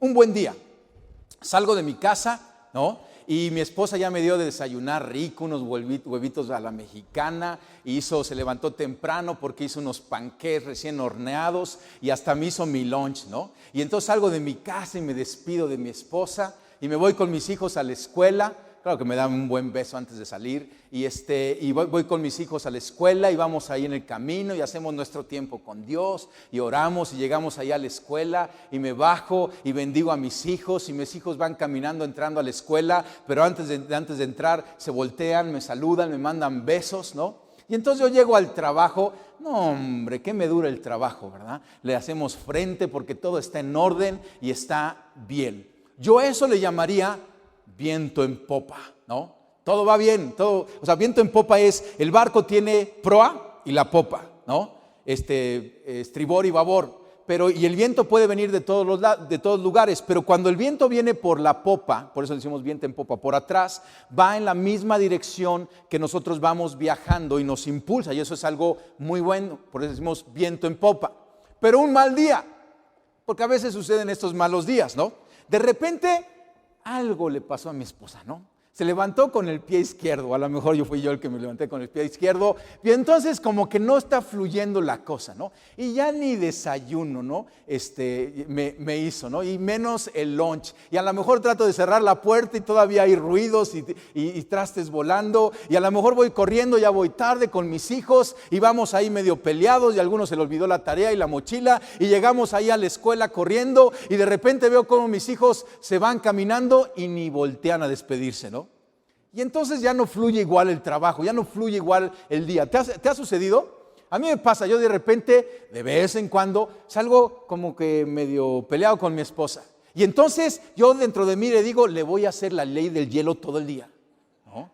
un buen día. Salgo de mi casa, ¿no? Y mi esposa ya me dio de desayunar rico, unos huevitos a la mexicana, se levantó temprano porque hizo unos panqués recién horneados y hasta me hizo mi lunch, ¿no? Y entonces salgo de mi casa y me despido de mi esposa y me voy con mis hijos a la escuela. Claro que me dan un buen beso antes de salir y voy con mis hijos a la escuela y vamos ahí en el camino y hacemos nuestro tiempo con Dios y oramos y llegamos allá a la escuela y me bajo y bendigo a mis hijos y mis hijos van caminando entrando a la escuela, pero antes de entrar se voltean, me saludan, me mandan besos, ¿no? Y entonces yo llego al trabajo. No, hombre, qué me dura el trabajo, ¿verdad? Le hacemos frente porque todo está en orden y está bien. Yo a eso le llamaría viento en popa, ¿no? Todo va bien, viento en popa es, el barco tiene proa y la popa, ¿no? Estribor y babor, y el viento puede venir de todos lugares, pero cuando el viento viene por la popa, por eso decimos viento en popa, por atrás, va en la misma dirección que nosotros vamos viajando y nos impulsa, y eso es algo muy bueno, por eso decimos viento en popa. Pero un mal día, porque a veces suceden estos malos días, ¿no? De repente algo le pasó a mi esposa, ¿no? Se levantó con el pie izquierdo, a lo mejor fui yo el que me levanté con el pie izquierdo, y entonces como que no está fluyendo la cosa, ¿no? Y ya ni desayuno, ¿no? Me hizo, ¿no? Y menos el lunch. Y a lo mejor trato de cerrar la puerta y todavía hay ruidos y trastes volando, y a lo mejor voy corriendo, ya voy tarde con mis hijos, y vamos ahí medio peleados, y a algunos se le olvidó la tarea y la mochila, y llegamos ahí a la escuela corriendo, y de repente veo cómo mis hijos se van caminando y ni voltean a despedirse, ¿no? Y entonces ya no fluye igual el trabajo, ya no fluye igual el día. ¿Te ha sucedido? A mí me pasa, yo de repente, de vez en cuando, salgo como que medio peleado con mi esposa. Y entonces yo dentro de mí le digo, le voy a hacer la ley del hielo todo el día, ¿no?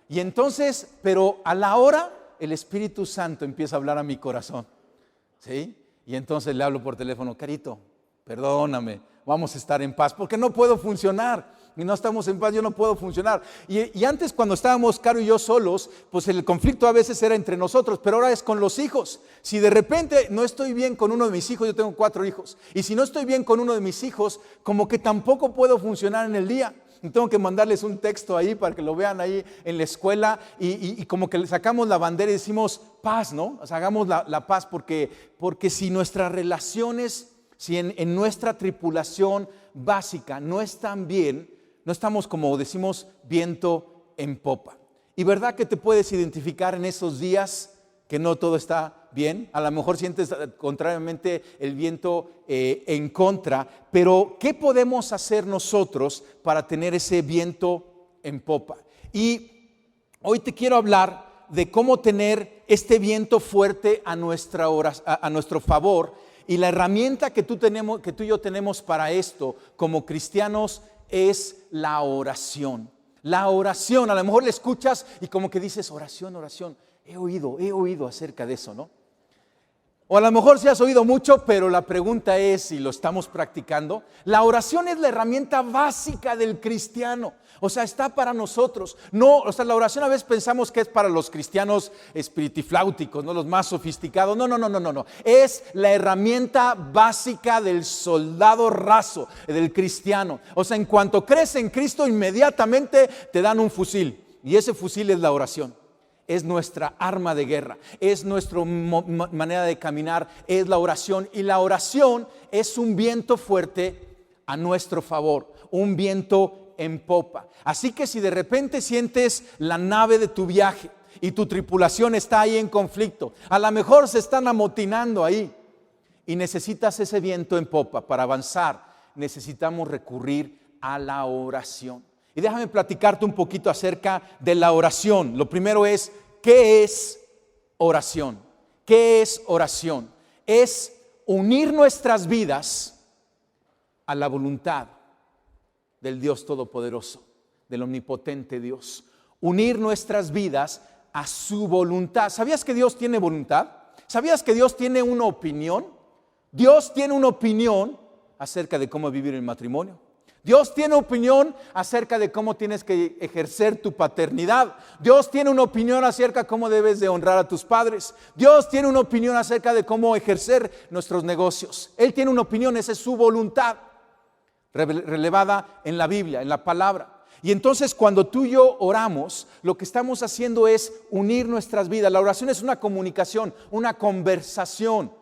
Y entonces, pero a la hora, el Espíritu Santo empieza a hablar a mi corazón, ¿sí? Y entonces le hablo por teléfono, Carito, perdóname, vamos a estar en paz, porque no puedo funcionar. Y no estamos en paz, yo no puedo funcionar. Y antes cuando estábamos Caro y yo solos, pues el conflicto a veces era entre nosotros, pero ahora es con los hijos. Si de repente no estoy bien con uno de mis hijos, yo tengo 4 hijos, y si no estoy bien con uno de mis hijos, como que tampoco puedo funcionar en el día. Y tengo que mandarles un texto ahí para que lo vean ahí en la escuela y como que le sacamos la bandera y decimos paz, ¿no? O sea, hagamos la paz porque si nuestras relaciones, si en nuestra tripulación básica no están bien, no estamos, como decimos, viento en popa. Y verdad que te puedes identificar en esos días que no todo está bien. A lo mejor sientes contrariamente el viento en contra. Pero ¿qué podemos hacer nosotros para tener ese viento en popa? Y hoy te quiero hablar de cómo tener este viento fuerte a nuestro favor. Y la herramienta que tú y yo tenemos para esto como cristianos es la oración. La oración, a lo mejor le escuchas y como que dices oración, oración. He oído acerca de eso, ¿no? O a lo mejor sí has oído mucho, pero la pregunta es si lo estamos practicando. La oración es la herramienta básica del cristiano. O sea, está para nosotros. No, o sea, la oración a veces pensamos que es para los cristianos espiritifláuticos, ¿no? Los más sofisticados. No. Es la herramienta básica del soldado raso, del cristiano. O sea, en cuanto crees en Cristo, inmediatamente te dan un fusil. Y ese fusil es la oración. Es nuestra arma de guerra, es nuestra manera de caminar, es la oración. Y la oración es un viento fuerte a nuestro favor, un viento en popa. Así que si de repente sientes la nave de tu viaje y tu tripulación está ahí en conflicto, a lo mejor se están amotinando ahí y necesitas ese viento en popa para avanzar, necesitamos recurrir a la oración. Y déjame platicarte un poquito acerca de la oración. Lo primero es, ¿qué es oración? ¿Qué es oración? Es unir nuestras vidas a la voluntad del Dios Todopoderoso, del omnipotente Dios. Unir nuestras vidas a su voluntad. ¿Sabías que Dios tiene voluntad? ¿Sabías que Dios tiene una opinión? Dios tiene una opinión acerca de cómo vivir el matrimonio. Dios tiene opinión acerca de cómo tienes que ejercer tu paternidad. Dios tiene una opinión acerca de cómo debes de honrar a tus padres. Dios tiene una opinión acerca de cómo ejercer nuestros negocios. Él tiene una opinión, esa es su voluntad. relevada en la Biblia, en la palabra. Y entonces cuando tú y yo oramos, lo que estamos haciendo es unir nuestras vidas. La oración es una comunicación, una conversación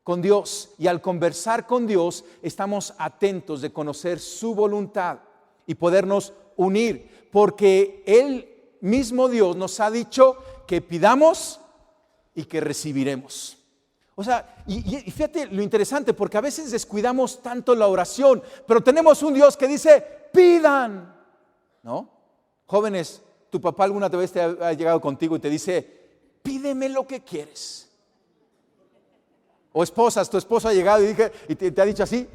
con Dios. Y al conversar con Dios, estamos atentos de conocer su voluntad y podernos unir. Porque Él mismo Dios nos ha dicho que pidamos y que recibiremos. O sea, y fíjate lo interesante, porque a veces descuidamos tanto la oración, pero tenemos un Dios que dice, pidan, ¿no? Jóvenes, tu papá alguna vez te ha llegado contigo y te dice, pídeme lo que quieres. O esposas, tu esposo ha llegado y te ha dicho así,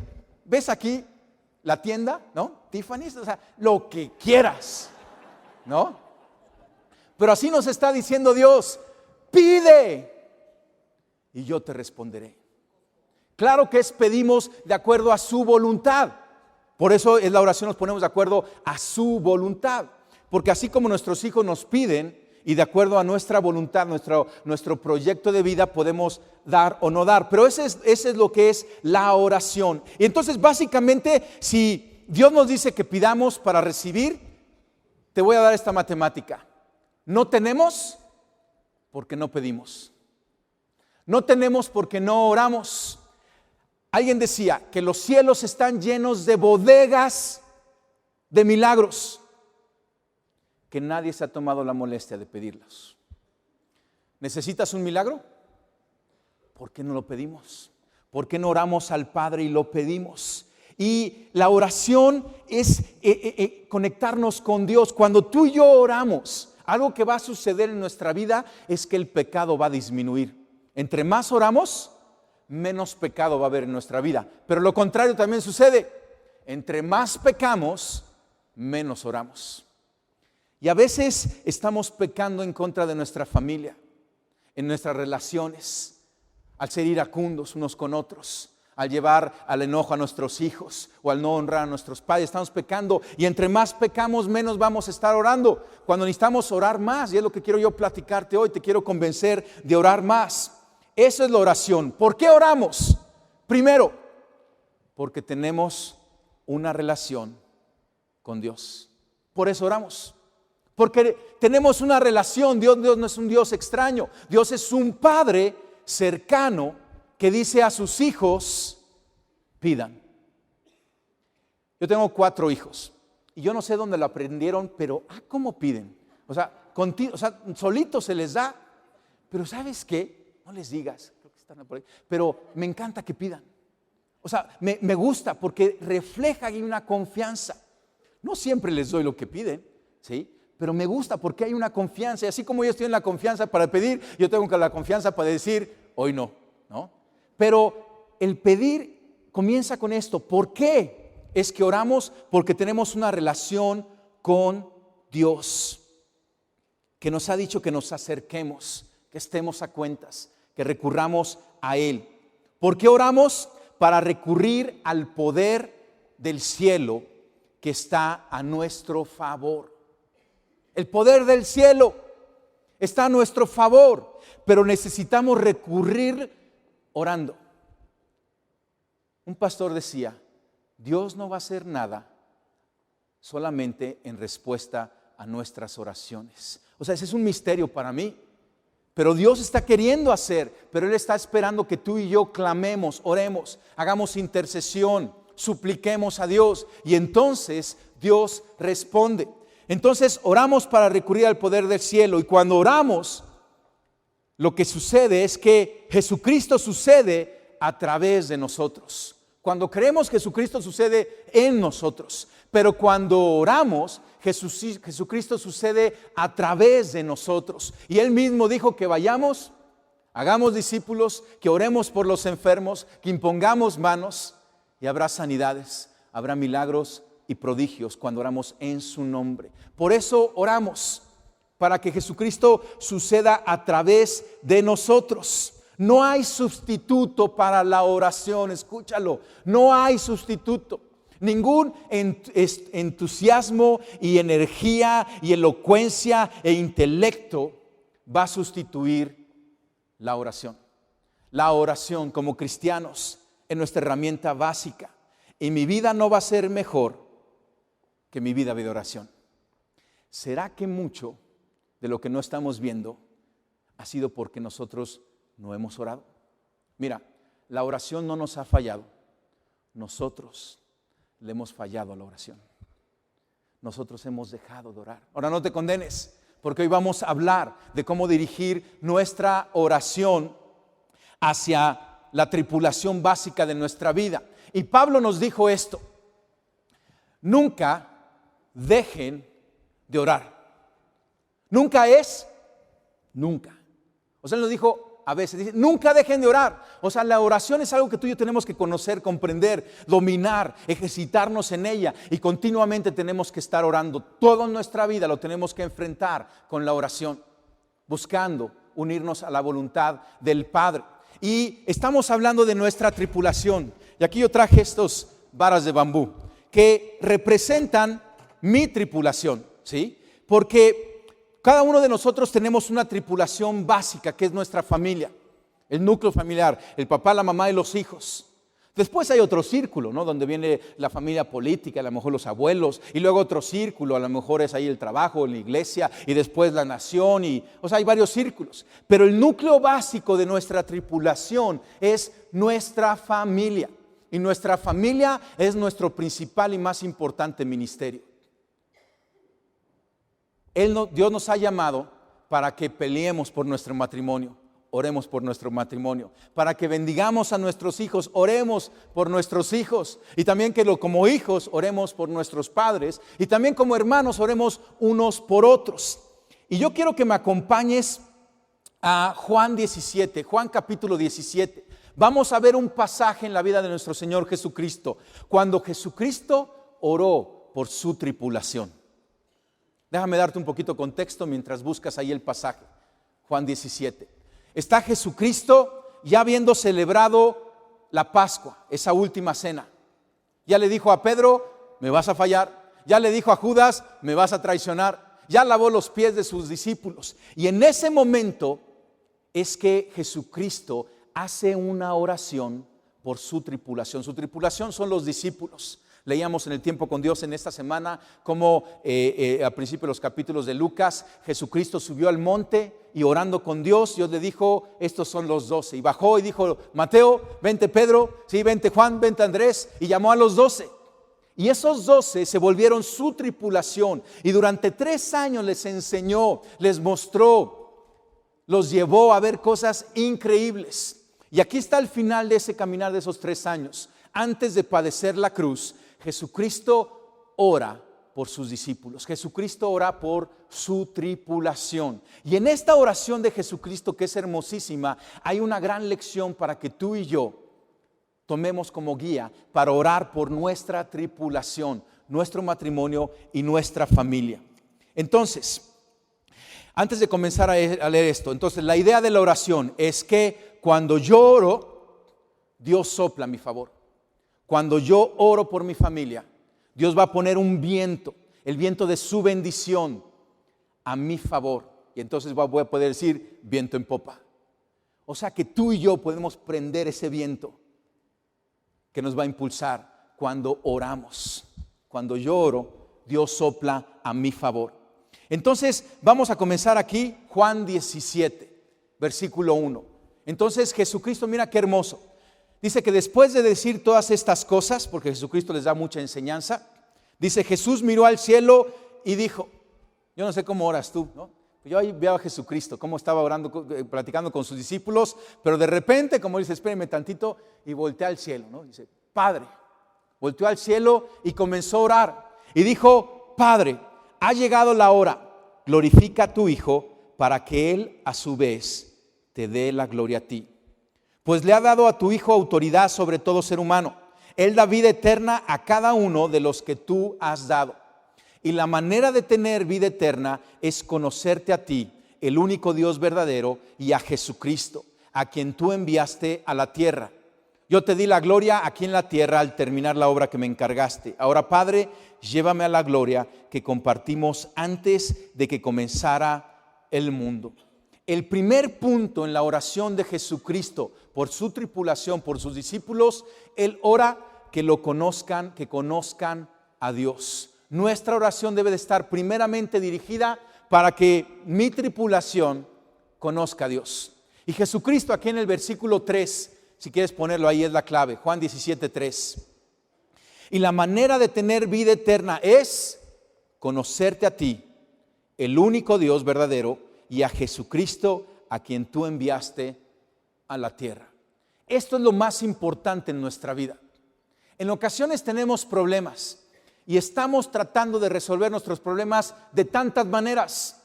¿ves aquí la tienda? ¿No? Tiffany's, o sea, lo que quieras, ¿no? Pero así nos está diciendo Dios, pide y yo te responderé. Claro que pedimos de acuerdo a su voluntad. Por eso en la oración nos ponemos de acuerdo a su voluntad. Porque así como nuestros hijos nos piden y de acuerdo a nuestra voluntad, nuestro proyecto de vida podemos dar o no dar. Pero ese es lo que es la oración. Y entonces básicamente si Dios nos dice que pidamos para recibir, te voy a dar esta matemática. No tenemos porque no pedimos. No tenemos porque no oramos. Alguien decía que los cielos están llenos de bodegas de milagros que nadie se ha tomado la molestia de pedirlos. ¿Necesitas un milagro? ¿Por qué no lo pedimos? ¿Por qué no oramos al Padre y lo pedimos? Y la oración es conectarnos con Dios. Cuando tú y yo oramos, algo que va a suceder en nuestra vida es que el pecado va a disminuir. Entre más oramos, menos pecado va a haber en nuestra vida. Pero lo contrario también sucede. Entre más pecamos, menos oramos. Y a veces estamos pecando en contra de nuestra familia, en nuestras relaciones, al ser iracundos unos con otros, al llevar al enojo a nuestros hijos o al no honrar a nuestros padres. Estamos pecando y entre más pecamos, menos vamos a estar orando. Cuando necesitamos orar más, y es lo que quiero yo platicarte hoy, te quiero convencer de orar más. Eso es la oración. ¿Por qué oramos? Primero, porque tenemos una relación con Dios. Por eso oramos. Porque tenemos una relación. Dios no es un Dios extraño. Dios es un Padre cercano que dice a sus hijos, pidan. Yo tengo 4 hijos y yo no sé dónde lo aprendieron, pero ¿cómo piden? O sea, solito se les da. Pero ¿sabes qué? No les digas, creo que están por ahí, pero me encanta que pidan. O sea, me gusta porque refleja ahí una confianza. No siempre les doy lo que piden, ¿sí? Pero me gusta porque hay una confianza. Y así como yo estoy en la confianza para pedir, yo tengo la confianza para decir, hoy no, ¿no? Pero el pedir comienza con esto. ¿Por qué? Es que oramos porque tenemos una relación con Dios, que nos ha dicho que nos acerquemos, que estemos a cuentas, que recurramos a Él. ¿Por qué oramos? Para recurrir al poder del cielo que está a nuestro favor. El poder del cielo está a nuestro favor, pero necesitamos recurrir orando. Un pastor decía, Dios no va a hacer nada solamente en respuesta a nuestras oraciones. O sea, ese es un misterio para mí. Pero Dios está queriendo hacer, pero Él está esperando que tú y yo clamemos, oremos, hagamos intercesión, supliquemos a Dios y entonces Dios responde. Entonces oramos para recurrir al poder del cielo y cuando oramos, lo que sucede es que Jesucristo sucede a través de nosotros. Cuando creemos, Jesucristo sucede en nosotros, pero cuando oramos, Jesucristo sucede a través de nosotros. Y Él mismo dijo que vayamos, hagamos discípulos, que oremos por los enfermos, que impongamos manos y habrá sanidades, habrá milagros y prodigios cuando oramos en su nombre. Por eso oramos, para que Jesucristo suceda a través de nosotros. No hay sustituto para la oración, escúchalo, no hay sustituto. Ningún entusiasmo y energía y elocuencia e intelecto va a sustituir la oración. La oración como cristianos es nuestra herramienta básica. y mi vida no va a ser mejor que mi vida de oración. ¿Será que mucho de lo que no estamos viendo ha sido porque nosotros no hemos orado? Mira, la oración no nos ha fallado. Nosotros le hemos fallado a la oración. Nosotros hemos dejado de orar. Ahora no te condenes, porque hoy vamos a hablar de cómo dirigir nuestra oración hacia la tripulación básica de nuestra vida. Y Pablo nos dijo esto: nunca dejen de orar. Nunca es nunca. O sea, él nos dijo a veces, dice, nunca dejen de orar. O sea, la oración es algo que tú y yo tenemos que conocer, comprender, dominar, ejercitarnos en ella. Y continuamente tenemos que estar orando. Toda nuestra vida lo tenemos que enfrentar con la oración, buscando unirnos a la voluntad del Padre. Y estamos hablando de nuestra tripulación. Y aquí yo traje estos varas de bambú que representan mi tripulación, ¿sí? Porque cada uno de nosotros tenemos una tripulación básica que es nuestra familia, el núcleo familiar, el papá, la mamá y los hijos. Después hay otro círculo, ¿no? Donde viene la familia política, a lo mejor los abuelos, y luego otro círculo, a lo mejor es ahí el trabajo, la iglesia, y después la nación, o sea, hay varios círculos. Pero el núcleo básico de nuestra tripulación es nuestra familia, y nuestra familia es nuestro principal y más importante ministerio. Dios nos ha llamado para que peleemos por nuestro matrimonio, oremos por nuestro matrimonio, para que bendigamos a nuestros hijos, oremos por nuestros hijos, y también que como hijos oremos por nuestros padres, y también como hermanos oremos unos por otros. Y yo quiero que me acompañes a Juan 17, Juan capítulo 17. Vamos a ver un pasaje en la vida de nuestro Señor Jesucristo, cuando Jesucristo oró por su tripulación. Déjame darte un poquito de contexto mientras buscas ahí el pasaje. Juan 17. Está Jesucristo ya habiendo celebrado la Pascua, esa última cena. Ya le dijo a Pedro, me vas a fallar. Ya le dijo a Judas, me vas a traicionar. Ya lavó los pies de sus discípulos. Y en ese momento es que Jesucristo hace una oración por su tripulación. Su tripulación son los discípulos. Leíamos en el tiempo con Dios en esta semana cómo al principio de los capítulos de Lucas, Jesucristo subió al monte y orando con Dios le dijo, estos son los 12. Y bajó y dijo, Mateo, vente Pedro, sí, vente Juan, vente Andrés, y llamó a los 12. Y esos 12 se volvieron su tripulación y durante 3 años les enseñó, les mostró, los llevó a ver cosas increíbles. Y aquí está el final de ese caminar de esos 3 años. Antes de padecer la cruz, Jesucristo ora por sus discípulos. Jesucristo ora por su tripulación. Y en esta oración de Jesucristo, que es hermosísima, hay una gran lección para que tú y yo tomemos como guía para orar por nuestra tripulación, nuestro matrimonio y nuestra familia. Entonces, antes de comenzar a leer esto, entonces la idea de la oración es que cuando yo oro, Dios sopla a mi favor. Cuando yo oro por mi familia, Dios va a poner un viento, el viento de su bendición a mi favor. Y entonces voy a poder decir viento en popa. O sea que tú y yo podemos prender ese viento que nos va a impulsar cuando oramos. Cuando yo oro, Dios sopla a mi favor. Entonces vamos a comenzar aquí, Juan 17, versículo 1. Entonces Jesucristo, mira qué hermoso. Dice que después de decir todas estas cosas, porque Jesucristo les da mucha enseñanza, dice, Jesús miró al cielo y dijo, yo no sé cómo oras tú, ¿no? Yo ahí veo a Jesucristo, cómo estaba orando, platicando con sus discípulos, pero de repente, como dice, espérenme tantito, y voltea al cielo, ¿no? Dice, Padre, volteó al cielo y comenzó a orar, y dijo, Padre, ha llegado la hora, glorifica a tu Hijo, para que Él a su vez te dé la gloria a ti. Pues le ha dado a tu Hijo autoridad sobre todo ser humano. Él da vida eterna a cada uno de los que tú has dado. Y la manera de tener vida eterna es conocerte a ti, el único Dios verdadero, y a Jesucristo, a quien tú enviaste a la tierra. Yo te di la gloria aquí en la tierra al terminar la obra que me encargaste. Ahora, Padre, llévame a la gloria que compartimos antes de que comenzara el mundo. El primer punto en la oración de Jesucristo por su tripulación, por sus discípulos, Él ora que lo conozcan, que conozcan a Dios. Nuestra oración debe de estar primeramente dirigida para que mi tripulación conozca a Dios. Y Jesucristo aquí en el versículo 3, si quieres ponerlo ahí, es la clave, Juan 17:3. Y la manera de tener vida eterna es conocerte a ti, el único Dios verdadero, y a Jesucristo a quien tú enviaste a la tierra. Esto es lo más importante en nuestra vida. En ocasiones tenemos problemas y estamos tratando de resolver nuestros problemas de tantas maneras.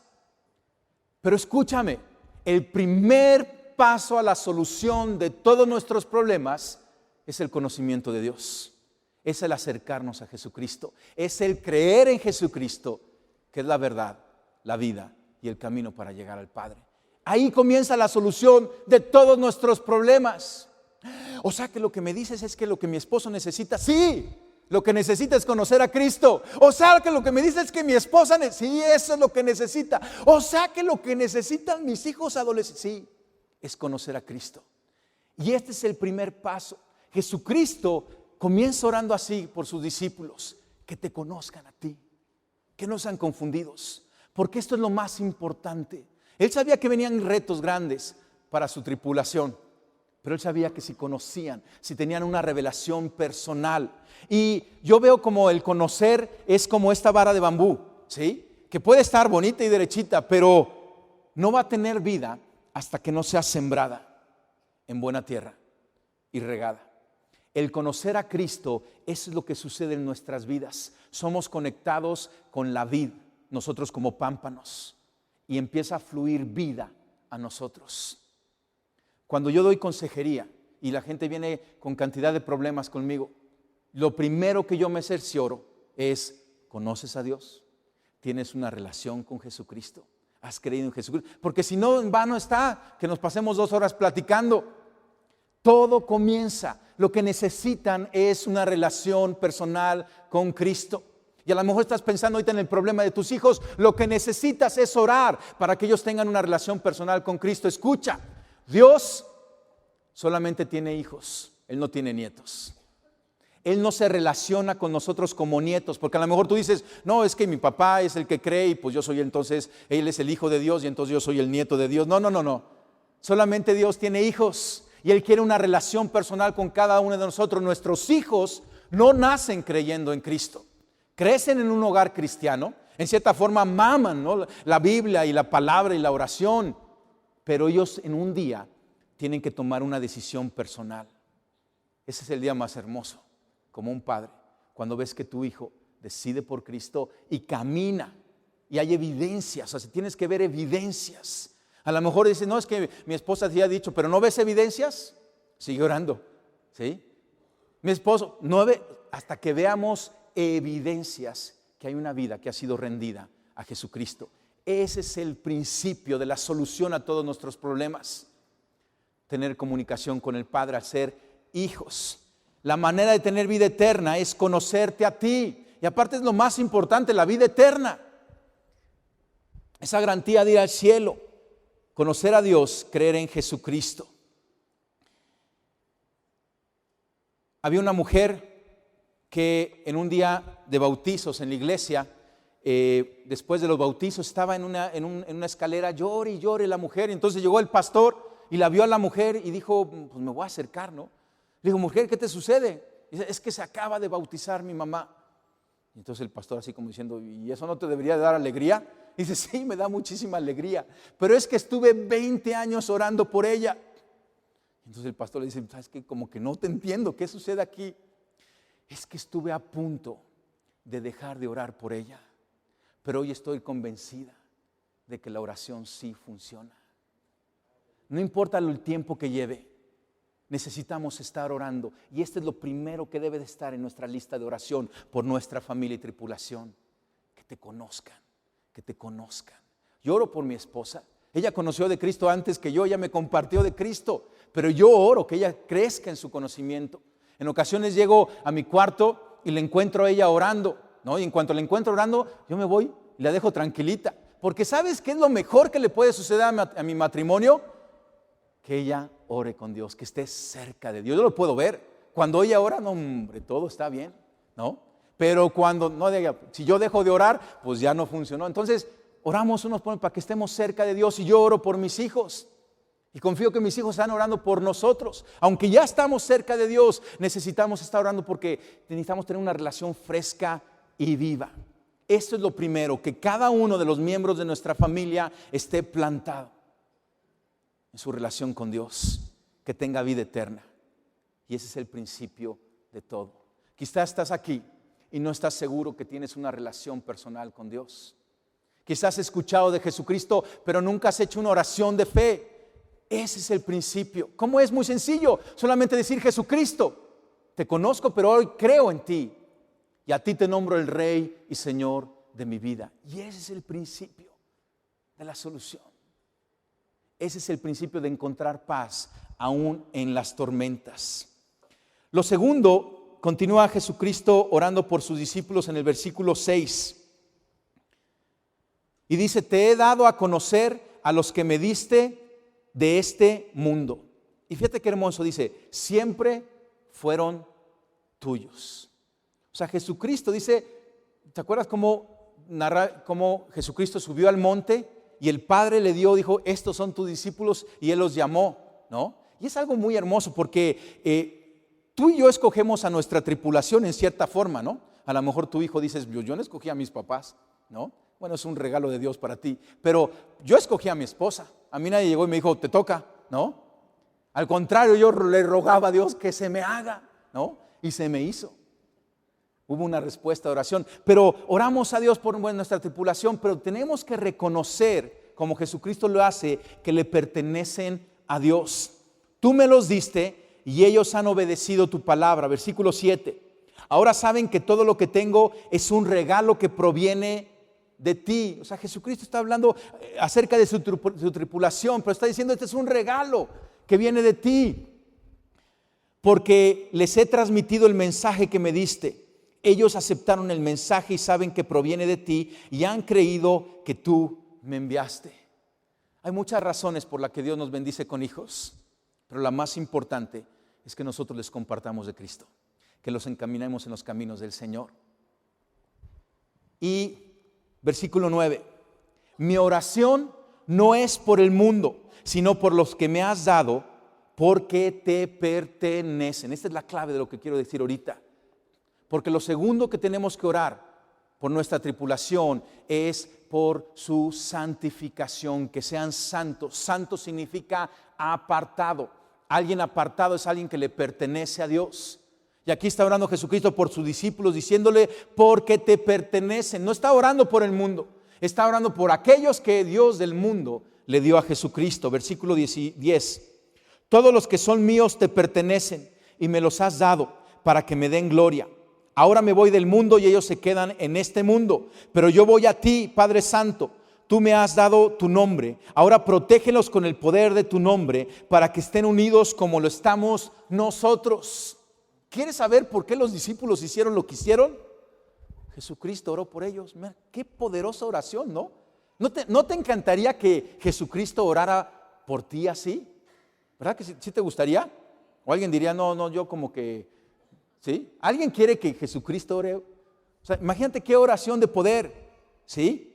Pero escúchame, el primer paso a la solución de todos nuestros problemas es el conocimiento de Dios. Es el acercarnos a Jesucristo. Es el creer en Jesucristo, que es la verdad, la vida y el camino para llegar al Padre. Ahí comienza la solución de todos nuestros problemas. O sea que lo que me dices es que lo que mi esposo necesita, sí, lo que necesita es conocer a Cristo. O sea que lo que me dices es que mi esposa, sí, eso es lo que necesita. O sea que lo que necesitan mis hijos adolescentes, sí, es conocer a Cristo. Y este es el primer paso. Jesucristo comienza orando así por sus discípulos, que te conozcan a ti, que no sean confundidos, porque esto es lo más importante. Él sabía que venían retos grandes para su tripulación, pero él sabía que si conocían, si tenían una revelación personal. Y yo veo como el conocer es como esta vara de bambú, ¿sí? Que puede estar bonita y derechita, pero no va a tener vida hasta que no sea sembrada en buena tierra y regada. El conocer a Cristo, eso es lo que sucede en nuestras vidas. Somos conectados con la vid, nosotros como pámpanos, y empieza a fluir vida a nosotros. Cuando yo doy consejería y la gente viene con cantidad de problemas conmigo, lo primero que yo me cercioro es: ¿conoces a Dios? ¿Tienes una relación con Jesucristo? ¿Has creído en Jesucristo? Porque si no, en vano está que nos pasemos 2 horas platicando. Todo comienza. Lo que necesitan es una relación personal con Cristo. Y a lo mejor estás pensando ahorita en el problema de tus hijos. Lo que necesitas es orar para que ellos tengan una relación personal con Cristo. Escucha, Dios solamente tiene hijos, Él no tiene nietos. Él no se relaciona con nosotros como nietos, porque a lo mejor tú dices: no, es que mi papá es el que cree y pues yo soy entonces, Él es el hijo de Dios y entonces yo soy el nieto de Dios. No. Solamente Dios tiene hijos y Él quiere una relación personal con cada uno de nosotros. Nuestros hijos no nacen creyendo en Cristo. Crecen en un hogar cristiano, en cierta forma maman, ¿no?, la Biblia y la palabra y la oración, pero ellos en un día tienen que tomar una decisión personal. Ese es el día más hermoso, como un padre, cuando ves que tu hijo decide por Cristo y camina, y hay evidencias. O sea, tienes que ver evidencias. A lo mejor dices: no, es que mi esposa te ha dicho, pero ¿no ves evidencias? Sigue orando, ¿sí? Mi esposo, no ve, hasta que veamos evidencias que hay una vida que ha sido rendida a Jesucristo. Ese es el principio de la solución a todos nuestros problemas. Tener comunicación con el Padre al ser hijos. La manera de tener vida eterna es conocerte a ti. Y aparte es lo más importante, la vida eterna. Esa garantía de ir al cielo. Conocer a Dios, creer en Jesucristo. Había una mujer que en un día de bautizos en la iglesia, después de los bautizos, estaba en una escalera, llore y llore la mujer. Y entonces llegó el pastor y la vio a la mujer y dijo: pues me voy a acercar, ¿no? Le dijo: mujer, ¿qué te sucede? Dice: es que se acaba de bautizar mi mamá. Y entonces el pastor, así como diciendo: ¿y eso no te debería dar alegría? Y dice: sí, me da muchísima alegría, pero es que estuve 20 años orando por ella. Entonces el pastor le dice: ¿sabes qué? Como que no te entiendo, ¿qué sucede aquí? Es que estuve a punto de dejar de orar por ella, pero hoy estoy convencida de que la oración sí funciona. No importa el tiempo que lleve, necesitamos estar orando. Y este es lo primero que debe de estar en nuestra lista de oración por nuestra familia y tripulación. Que te conozcan, que te conozcan. Yo oro por mi esposa. Ella conoció de Cristo antes que yo, ella me compartió de Cristo, pero yo oro que ella crezca en su conocimiento. En ocasiones llego a mi cuarto y la encuentro a ella orando, ¿no? Y en cuanto la encuentro orando, yo me voy y la dejo tranquilita. Porque ¿sabes qué es lo mejor que le puede suceder a mi matrimonio? Que ella ore con Dios, que esté cerca de Dios. Yo lo puedo ver. Cuando ella ora, no, hombre, todo está bien, ¿no? Pero cuando, no diga, si yo dejo de orar, pues ya no funcionó. Entonces, oramos unos por otros para que estemos cerca de Dios, y yo oro por mis hijos. Y confío que mis hijos están orando por nosotros. Aunque ya estamos cerca de Dios, necesitamos estar orando porque necesitamos tener una relación fresca y viva. Esto es lo primero, que cada uno de los miembros de nuestra familia esté plantado en su relación con Dios, que tenga vida eterna. Y ese es el principio de todo. Quizás estás aquí y no estás seguro que tienes una relación personal con Dios. Quizás has escuchado de Jesucristo, pero nunca has hecho una oración de fe. Ese es el principio. ¿Cómo es? Muy sencillo. Solamente decir: Jesucristo, te conozco, pero hoy creo en ti. Y a ti te nombro el Rey y Señor de mi vida. Y ese es el principio de la solución. Ese es el principio de encontrar paz aún en las tormentas. Lo segundo, continúa Jesucristo orando por sus discípulos en el versículo 6. Y dice: te he dado a conocer a los que me diste de este mundo. Y fíjate qué hermoso, dice: siempre fueron tuyos. O sea, Jesucristo dice, ¿te acuerdas cómo Jesucristo subió al monte y el Padre le dijo: estos son tus discípulos, y Él los llamó, ¿no? Y es algo muy hermoso porque tú y yo escogemos a nuestra tripulación en cierta forma, ¿no? A lo mejor tu hijo dices: yo no escogí a mis papás, ¿no? Bueno, es un regalo de Dios para ti, pero yo escogí a mi esposa. A mí nadie llegó y me dijo: te toca, ¿no? Al contrario, yo le rogaba a Dios que se me haga, ¿no? Y se me hizo. Hubo una respuesta de oración, pero oramos a Dios por nuestra tripulación, pero tenemos que reconocer, como Jesucristo lo hace, que le pertenecen a Dios. Tú me los diste y ellos han obedecido tu palabra. Versículo 7. Ahora saben que todo lo que tengo es un regalo que proviene de ti. O sea, Jesucristo está hablando acerca de su tripulación, pero está diciendo: este es un regalo que viene de ti, porque les he transmitido el mensaje que me diste. Ellos aceptaron el mensaje y saben que proviene de ti y han creído que tú me enviaste. Hay muchas razones por las que Dios nos bendice con hijos, pero la más importante es que nosotros les compartamos de Cristo, que los encaminemos en los caminos del Señor. Y versículo 9: mi oración no es por el mundo, sino por los que me has dado, porque te pertenecen. Esta es la clave de lo que quiero decir ahorita. Porque lo segundo que tenemos que orar por nuestra tripulación es por su santificación, que sean santos. Santo significa apartado. Alguien apartado es alguien que le pertenece a Dios. Y aquí está orando Jesucristo por sus discípulos, diciéndole: porque te pertenecen. No está orando por el mundo, está orando por aquellos que Dios del mundo le dio a Jesucristo. Versículo 10. Todos los que son míos te pertenecen y me los has dado para que me den gloria. Ahora me voy del mundo y ellos se quedan en este mundo, pero yo voy a ti, Padre Santo. Tú me has dado tu nombre. Ahora protégelos con el poder de tu nombre para que estén unidos como lo estamos nosotros. ¿Quieres saber por qué los discípulos hicieron lo que hicieron? Jesucristo oró por ellos. Mira, qué poderosa oración, ¿no? ¿No te encantaría que Jesucristo orara por ti así? ¿Verdad que sí te gustaría? O alguien diría: no, yo como que... ¿Sí? ¿Alguien quiere que Jesucristo ore? O sea, imagínate qué oración de poder, ¿sí?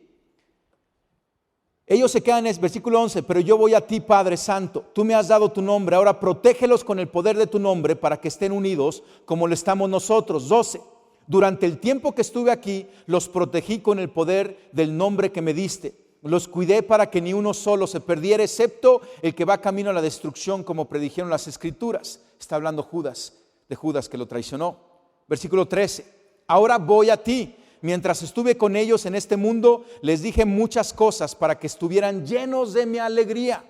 Ellos se quedan en el versículo 11: pero yo voy a ti, Padre Santo, tú me has dado tu nombre, ahora protégelos con el poder de tu nombre para que estén unidos como lo estamos nosotros. 12: durante el tiempo que estuve aquí, los protegí con el poder del nombre que me diste. Los cuidé para que ni uno solo se perdiera, excepto el que va camino a la destrucción, como predijeron las Escrituras. Está hablando de Judas que lo traicionó. Versículo 13: ahora voy a ti. Mientras estuve con ellos en este mundo, les dije muchas cosas para que estuvieran llenos de mi alegría.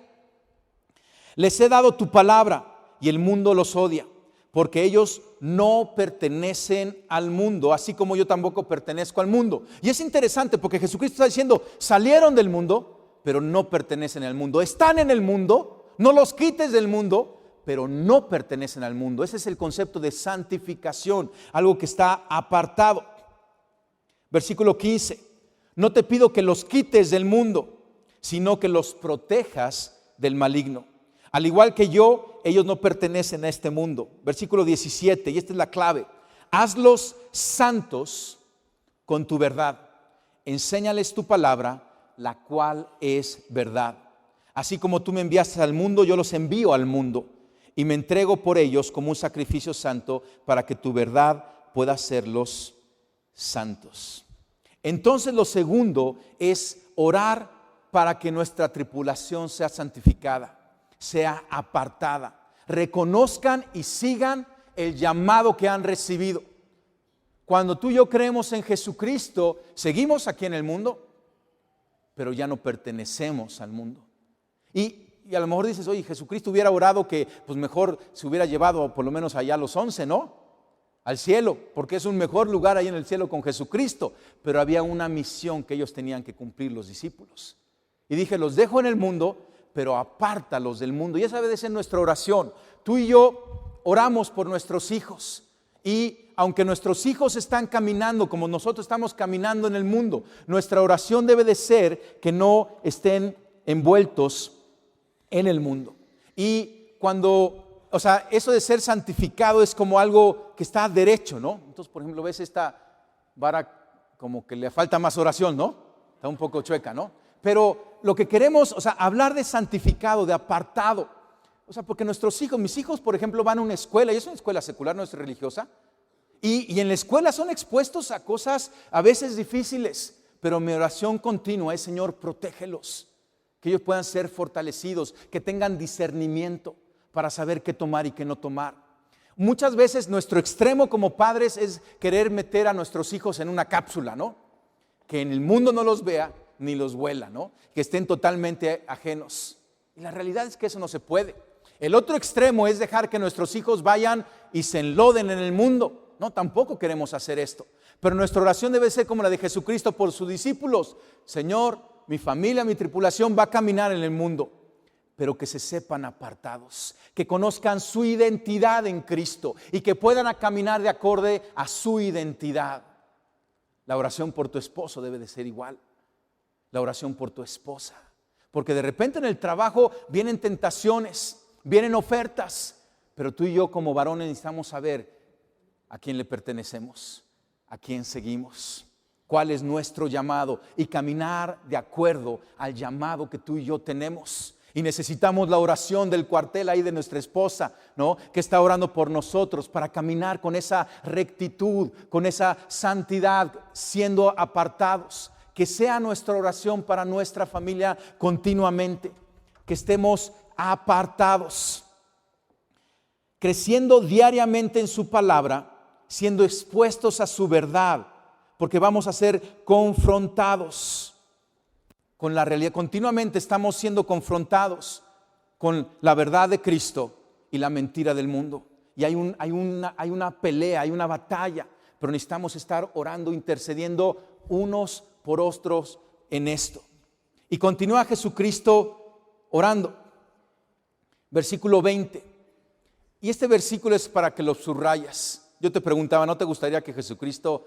Les he dado tu palabra y el mundo los odia, porque ellos no pertenecen al mundo, así como yo tampoco pertenezco al mundo. Y es interesante porque Jesucristo está diciendo: salieron del mundo, pero no pertenecen al mundo. Están en el mundo, no los quites del mundo, pero no pertenecen al mundo. Ese es el concepto de santificación, algo que está apartado. Versículo 15: no te pido que los quites del mundo, sino que los protejas del maligno. Al igual que yo ellos no pertenecen a este mundo. Versículo 17, y esta es la clave. Hazlos santos con tu verdad. Enséñales tu palabra, la cual es verdad. Así como tú me enviaste al mundo, yo los envío al mundo. Y me entrego por ellos como un sacrificio santo para que tu verdad pueda hacerlos santos. Entonces lo segundo es orar para que nuestra tripulación sea santificada, sea apartada, reconozcan y sigan el llamado que han recibido. Cuando tú y yo creemos en Jesucristo, seguimos aquí en el mundo, pero ya no pertenecemos al mundo. Y a lo mejor dices, oye, Jesucristo hubiera orado que pues mejor se hubiera llevado por lo menos allá a los 11, ¿no? Al cielo, porque es un mejor lugar ahí en el cielo con Jesucristo. Pero había una misión que ellos tenían que cumplir, los discípulos. Y dije, los dejo en el mundo, pero apártalos del mundo. Y esa debe de ser nuestra oración. Tú y yo oramos por nuestros hijos. Y aunque nuestros hijos están caminando como nosotros estamos caminando en el mundo, nuestra oración debe de ser que no estén envueltos en el mundo. Y cuando, eso de ser santificado es como algo que está derecho, ¿no? Entonces, por ejemplo, ves esta vara como que le falta más oración, ¿no? Está un poco chueca, ¿no? Pero lo que queremos, hablar de santificado, de apartado, porque nuestros hijos, mis hijos, por ejemplo, van a una escuela, y es una escuela secular, no es religiosa, y en la escuela son expuestos a cosas a veces difíciles, pero mi oración continua es, Señor, protégelos, que ellos puedan ser fortalecidos, que tengan discernimiento para saber qué tomar y qué no tomar. Muchas veces nuestro extremo como padres es querer meter a nuestros hijos en una cápsula, ¿no? Que en el mundo no los vea ni los huela, ¿no? Que estén totalmente ajenos. Y la realidad es que eso no se puede. El otro extremo es dejar que nuestros hijos vayan y se enloden en el mundo. No, tampoco queremos hacer esto. Pero nuestra oración debe ser como la de Jesucristo por sus discípulos. Señor, mi familia, mi tripulación va a caminar en el mundo, pero que se sepan apartados, que conozcan su identidad en Cristo y que puedan caminar de acorde a su identidad. La oración por tu esposo debe de ser igual. La oración por tu esposa. Porque de repente en el trabajo vienen tentaciones, vienen ofertas, pero tú y yo como varones necesitamos saber a quién le pertenecemos, a quién seguimos, cuál es nuestro llamado y caminar de acuerdo al llamado que tú y yo tenemos. Y necesitamos la oración del cuartel ahí de nuestra esposa, ¿no? Que está orando por nosotros para caminar con esa rectitud, con esa santidad, siendo apartados. Que sea nuestra oración para nuestra familia continuamente, que estemos apartados, creciendo diariamente en su palabra, siendo expuestos a su verdad, porque vamos a ser confrontados con la realidad. Continuamente estamos siendo confrontados con la verdad de Cristo y la mentira del mundo. Y hay una pelea, hay una batalla, pero necesitamos estar orando, intercediendo unos por otros en esto. Y continúa Jesucristo orando. Versículo 20. Y este versículo es para que lo subrayas. Yo te preguntaba, ¿no te gustaría que Jesucristo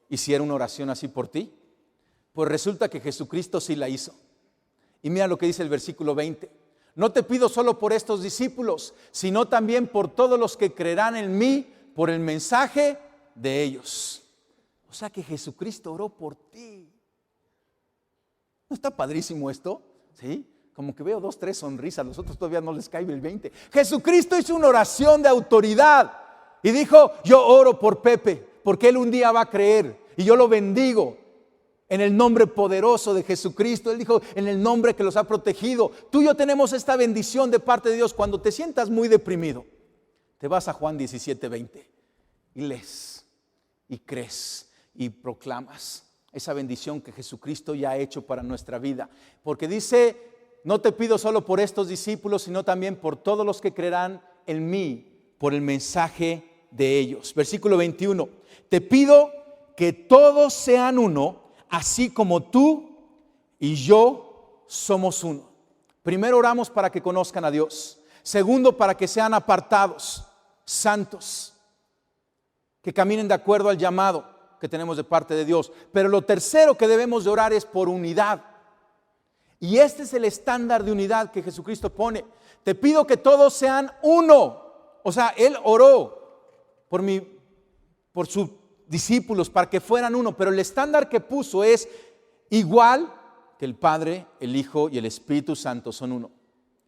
hiciera una oración así por ti? Pues resulta que Jesucristo sí la hizo. Y mira lo que dice el versículo 20. No te pido solo por estos discípulos, sino también por todos los que creerán en mí por el mensaje de ellos. O sea que Jesucristo oró por ti. ¿No está padrísimo esto? ¿Sí? Como que veo 2, 3 sonrisas, a los otros todavía no les cae el 20. Jesucristo hizo una oración de autoridad y dijo, yo oro por Pepe, porque él un día va a creer y yo lo bendigo en el nombre poderoso de Jesucristo. Él dijo, en el nombre que los ha protegido. Tú y yo tenemos esta bendición de parte de Dios. Cuando te sientas muy deprimido, te vas a Juan 17:20 y lees y crees y proclamas esa bendición que Jesucristo ya ha hecho para nuestra vida. Porque dice, no te pido solo por estos discípulos, sino también por todos los que creerán en mí por el mensaje de ellos. Versículo 21. Te pido que todos sean uno, así como tú y yo somos uno. Primero oramos para que conozcan a Dios. Segundo, para que sean apartados, santos, que caminen de acuerdo al llamado que tenemos de parte de Dios. Pero lo tercero que debemos de orar es por unidad. Y este es el estándar de unidad que Jesucristo pone. te pido que todos sean uno. O sea, Él oró por sus discípulos para que fueran uno, pero el estándar que puso es igual que el Padre, el Hijo y el Espíritu Santo son uno.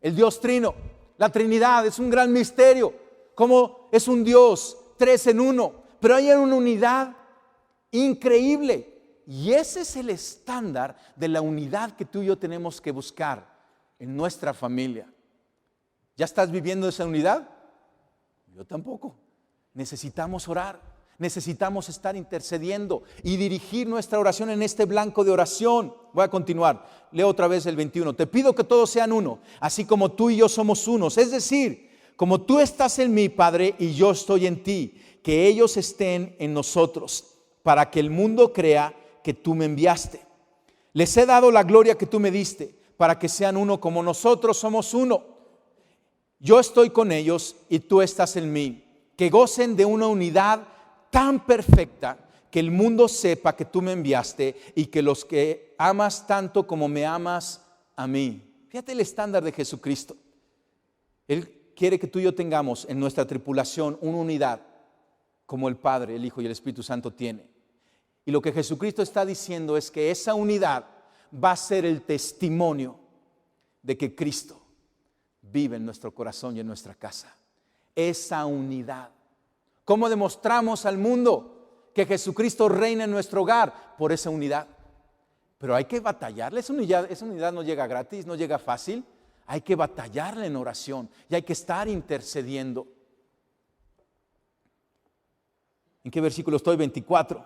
El Dios Trino, la Trinidad, es un gran misterio, como es un Dios, tres en uno, pero hay una unidad increíble. Y ese es el estándar de la unidad que tú y yo tenemos que buscar en nuestra familia. ¿Ya estás viviendo esa unidad? Yo tampoco. Necesitamos orar, necesitamos estar intercediendo y dirigir nuestra oración en este blanco de oración. Voy a continuar, leo otra vez el 21. Te pido que todos sean uno, así como tú y yo somos unos. Es decir, como tú estás en mí, Padre, y yo estoy en ti, que ellos estén en nosotros, para que el mundo crea que tú me enviaste. Les he dado la gloria que tú me diste, para que sean uno como nosotros somos uno. Yo estoy con ellos y tú estás en mí. Que gocen de una unidad tan perfecta que el mundo sepa que tú me enviaste y que los que amas tanto como me amas a mí. Fíjate el estándar de Jesucristo. Él quiere que tú y yo tengamos en nuestra tripulación una unidad como el Padre, el Hijo y el Espíritu Santo tiene. Y lo que Jesucristo está diciendo es que esa unidad va a ser el testimonio de que Cristo vive en nuestro corazón y en nuestra casa. Esa unidad. ¿Cómo demostramos al mundo que Jesucristo reina en nuestro hogar? Por esa unidad. Pero hay que batallarle. Esa unidad no llega gratis, no llega fácil. Hay que batallarle en oración y hay que estar intercediendo. ¿En qué versículo estoy? 24.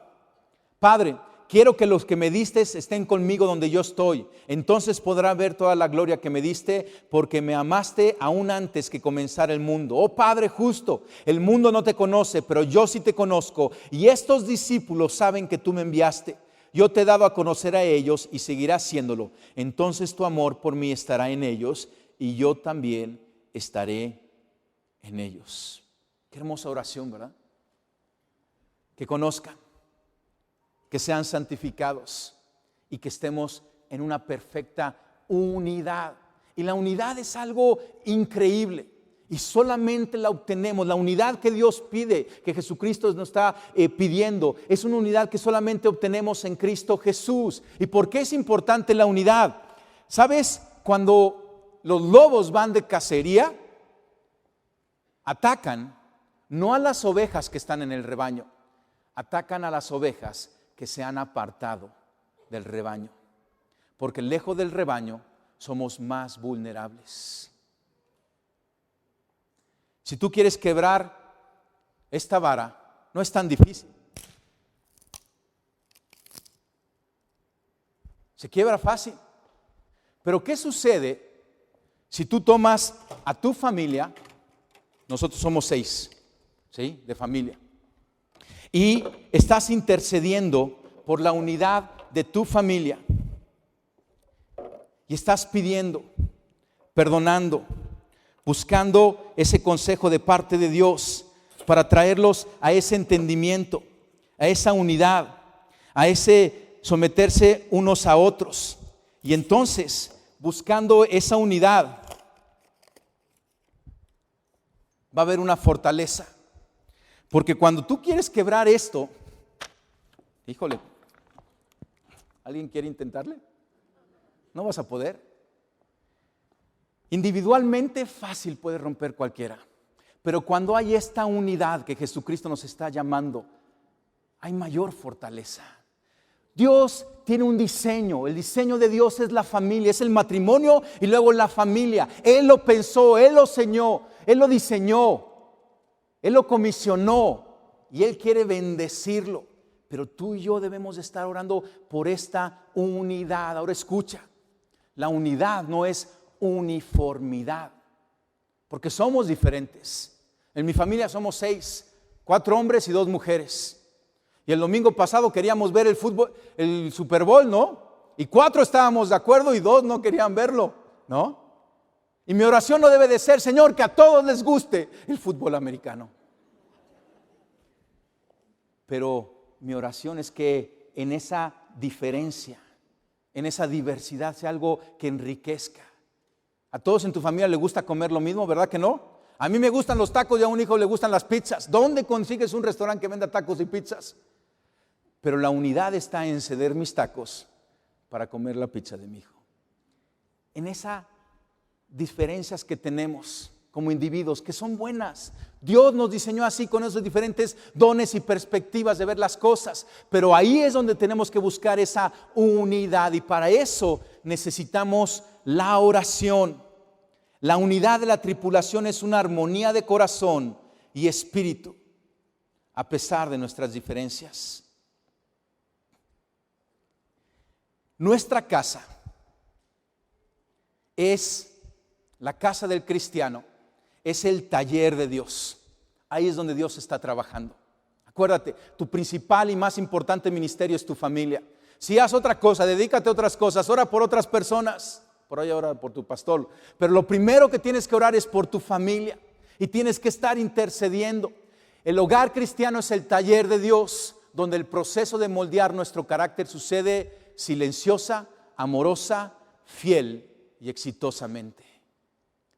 Padre, quiero que los que me diste estén conmigo donde yo estoy. Entonces podrá ver toda la gloria que me diste, porque me amaste aún antes que comenzara el mundo. Oh Padre justo, el mundo no te conoce, pero yo sí te conozco. Y estos discípulos saben que tú me enviaste. Yo te he dado a conocer a ellos y seguirás haciéndolo. Entonces tu amor por mí estará en ellos y yo también estaré en ellos. Qué hermosa oración, ¿verdad? Que conozcan, que sean santificados y que estemos en una perfecta unidad. Y la unidad es algo increíble y solamente la obtenemos. La unidad que Dios pide, que Jesucristo nos está pidiendo, es una unidad que solamente obtenemos en Cristo Jesús. ¿Y por qué es importante la unidad? ¿Sabes? Cuando los lobos van de cacería, atacan no a las ovejas que están en el rebaño, atacan a las ovejas que se han apartado del rebaño, porque lejos del rebaño somos más vulnerables. Si tú quieres quebrar esta vara, no es tan difícil. Se quiebra fácil. Pero ¿qué sucede si tú tomas a tu familia? Nosotros somos 6, ¿sí? De familia. Y estás intercediendo por la unidad de tu familia. Y estás pidiendo, perdonando, buscando ese consejo de parte de Dios para traerlos a ese entendimiento, a esa unidad, a ese someterse unos a otros. Y entonces, buscando esa unidad, va a haber una fortaleza. Porque cuando tú quieres quebrar esto, híjole, ¿alguien quiere intentarle? No vas a poder. Individualmente fácil puede romper cualquiera, pero cuando hay esta unidad que Jesucristo nos está llamando, hay mayor fortaleza. Dios tiene un diseño, el diseño de Dios es la familia, es el matrimonio y luego la familia. Él lo pensó, Él lo soñó, Él lo diseñó. Él lo comisionó y Él quiere bendecirlo. Pero tú y yo debemos estar orando por esta unidad. Ahora escucha, la unidad no es uniformidad, porque somos diferentes. En mi familia somos 6, 4 hombres y 2 mujeres. Y el domingo pasado queríamos ver el fútbol, el Super Bowl, ¿no? Y 4 estábamos de acuerdo y 2 no querían verlo, ¿no? Y mi oración no debe de ser, Señor, que a todos les guste el fútbol americano. Pero mi oración es que en esa diferencia, en esa diversidad sea algo que enriquezca. A todos en tu familia les gusta comer lo mismo, ¿verdad que no? A mí me gustan los tacos y a un hijo le gustan las pizzas. ¿Dónde consigues un restaurante que venda tacos y pizzas? Pero la unidad está en ceder mis tacos para comer la pizza de mi hijo. En esas diferencias que tenemos como individuos, que son buenas. Dios nos diseñó así, con esos diferentes dones y perspectivas de ver las cosas. Pero ahí es donde tenemos que buscar esa unidad. Y para eso necesitamos la oración. La unidad de la tripulación es una armonía de corazón y espíritu, a pesar de nuestras diferencias. Nuestra casa es la casa del cristiano, es el taller de Dios. Ahí es donde Dios está trabajando. Acuérdate, tu principal y más importante ministerio es tu familia. Si haces otra cosa, dedícate a otras cosas, ora por otras personas. Por ahí ora por tu pastor. Pero lo primero que tienes que orar es por tu familia. Y tienes que estar intercediendo. El hogar cristiano es el taller de Dios, donde el proceso de moldear nuestro carácter sucede silenciosa, amorosa, fiel y exitosamente.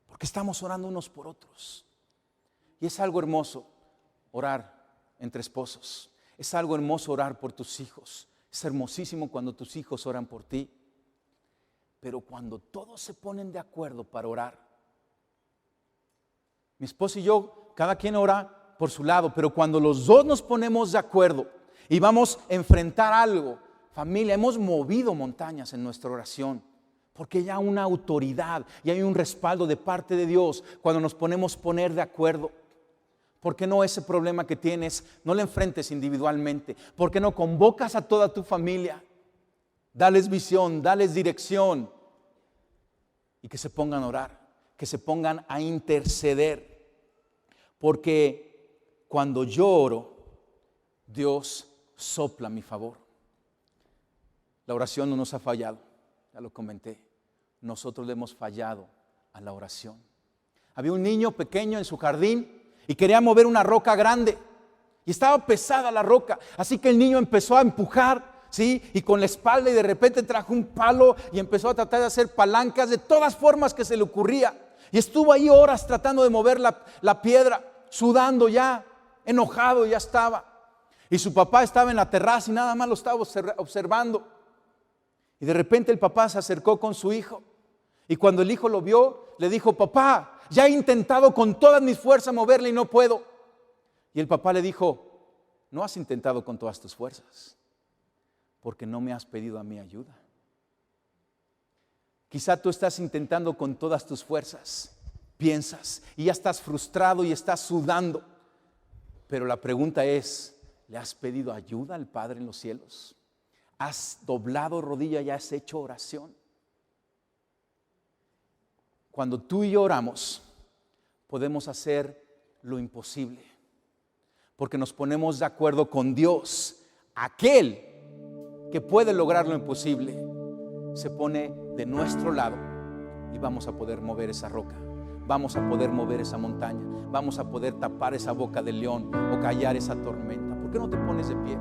Porque estamos orando unos por otros. Y es algo hermoso orar entre esposos. Es algo hermoso orar por tus hijos. Es hermosísimo cuando tus hijos oran por ti. Pero cuando todos se ponen de acuerdo para orar, mi esposo y yo, cada quien ora por su lado, pero cuando los dos nos ponemos de acuerdo y vamos a enfrentar algo, familia, hemos movido montañas en nuestra oración, porque ya hay una autoridad y hay un respaldo de parte de Dios cuando nos ponemos a poner de acuerdo. ¿Por qué no ese problema que tienes no lo enfrentes individualmente? ¿Por qué no convocas a toda tu familia? Dales visión, dales dirección y que se pongan a orar, que se pongan a interceder. Porque cuando yo oro, Dios sopla a mi favor. La oración no nos ha fallado, ya lo comenté. Nosotros le hemos fallado a la oración. Había un niño pequeño en su jardín y quería mover una roca grande y estaba pesada la roca, así que el niño empezó a empujar, ¿sí? Y con la espalda, y de repente trajo un palo y empezó a tratar de hacer palancas de todas formas que se le ocurría. Y estuvo ahí horas tratando de mover la piedra, sudando ya, enojado ya estaba. Y su papá estaba en la terraza y nada más lo estaba observando. Y de repente el papá se acercó con su hijo. Y cuando el hijo lo vio, le dijo: papá, ya he intentado con todas mis fuerzas moverle y no puedo. Y el papá le dijo: no has intentado con todas tus fuerzas, porque no me has pedido a mí ayuda. Quizá tú estás intentando con todas tus fuerzas, piensas, y ya estás frustrado y estás sudando. Pero la pregunta es: ¿le has pedido ayuda al Padre en los cielos? ¿Has doblado rodilla y has hecho oración? Cuando tú y yo oramos, podemos hacer lo imposible, porque nos ponemos de acuerdo con Dios. Aquel que puede lograr lo imposible se pone de nuestro lado y vamos a poder mover esa roca, vamos a poder mover esa montaña, vamos a poder tapar esa boca del león o callar esa tormenta. ¿Por qué no te pones de pie?